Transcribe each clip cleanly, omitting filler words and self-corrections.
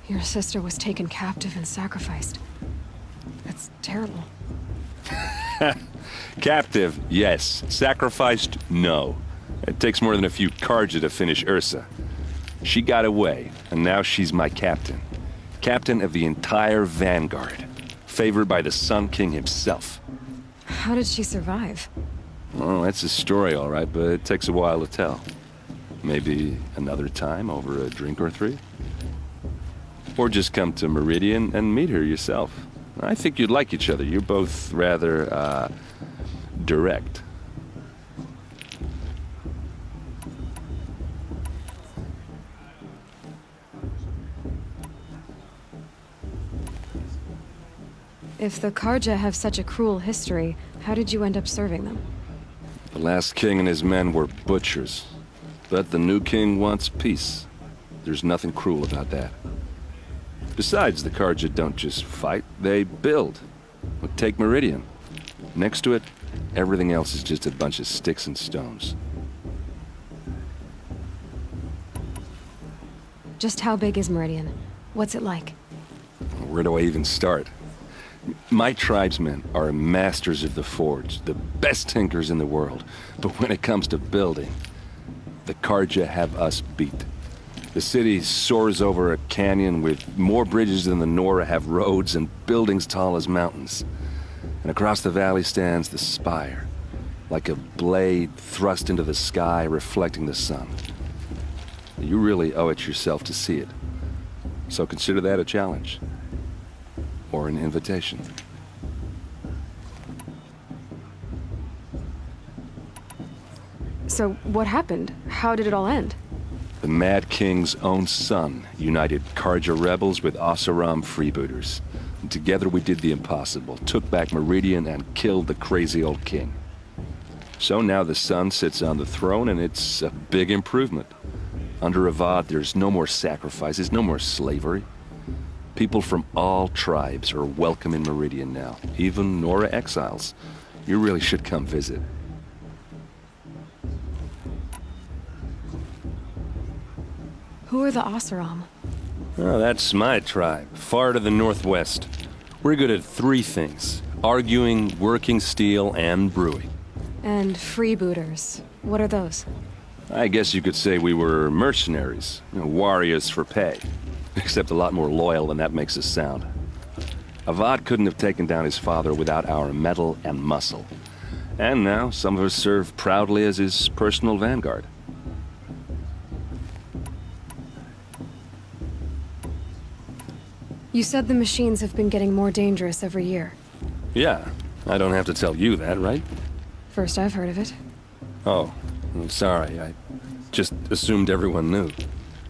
Your sister was taken captive and sacrificed. That's terrible. Captive, yes. Sacrificed, no. It takes more than a few Carja to finish Ursa. She got away, and now she's my captain. Captain of the entire Vanguard. Favored by the Sun King himself. How did she survive? Oh, that's a story, all right, but it takes a while to tell. Maybe another time over a drink or three? Or just come to Meridian and meet her yourself. I think you'd like each other. You're both rather, direct. If the Carja have such a cruel history, how did you end up serving them? The last king and his men were butchers. But the new king wants peace. There's nothing cruel about that. Besides, the Carja don't just fight, they build. Take Meridian. Next to it, everything else is just a bunch of sticks and stones. Just how big is Meridian? What's it like? Where do I even start? My tribesmen are masters of the forge, the best tinkers in the world. But when it comes to building, the Carja have us beat. The city soars over a canyon with more bridges than the Nora have roads and buildings tall as mountains. And across the valley stands the spire, like a blade thrust into the sky reflecting the sun. You really owe it yourself to see it. So consider that a challenge. Or an invitation. So, what happened? How did it all end? The Mad King's own son united Carja rebels with Oseram freebooters. And together we did the impossible, took back Meridian and killed the crazy old king. So now the son sits on the throne and it's a big improvement. Under Avad, there's no more sacrifices, no more slavery. People from all tribes are welcome in Meridian now, even Nora exiles. You really should come visit. Who are the Oseram? Oh, that's my tribe, far to the northwest. We're good at three things: arguing, working steel, and brewing. And freebooters. What are those? I guess you could say we were mercenaries, warriors for pay. Except a lot more loyal than that makes us sound. Avad couldn't have taken down his father without our metal and muscle. And now, some of us serve proudly as his personal vanguard. You said the machines have been getting more dangerous every year. Yeah, I don't have to tell you that, right? First I've heard of it. Oh, I'm sorry. I just assumed everyone knew.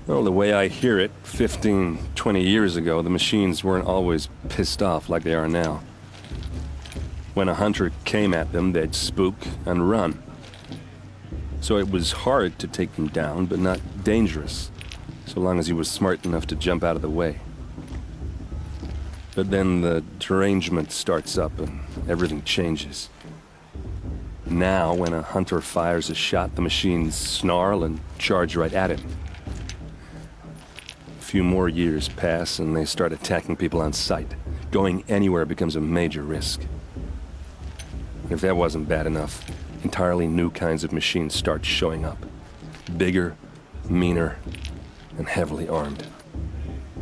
Well, the way I hear it, 15, 20 years ago, the machines weren't always pissed off like they are now. When a hunter came at them, they'd spook and run. So it was hard to take them down, but not dangerous, so long as he was smart enough to jump out of the way. But then the derangement starts up and everything changes. Now, when a hunter fires a shot, the machines snarl and charge right at him. A few more years pass and they start attacking people on sight. Going anywhere becomes a major risk. If that wasn't bad enough, entirely new kinds of machines start showing up. Bigger, meaner, and heavily armed.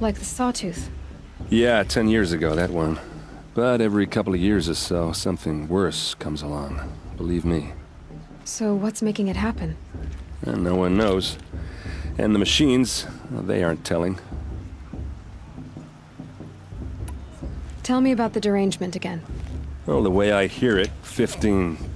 Like the Sawtooth. Yeah, 10 years ago, that one. But every couple of years or so, something worse comes along. Believe me. So what's making it happen? And no one knows. And the machines, well, they aren't telling. Tell me about the derangement again. Well, the way I hear it, 15, 20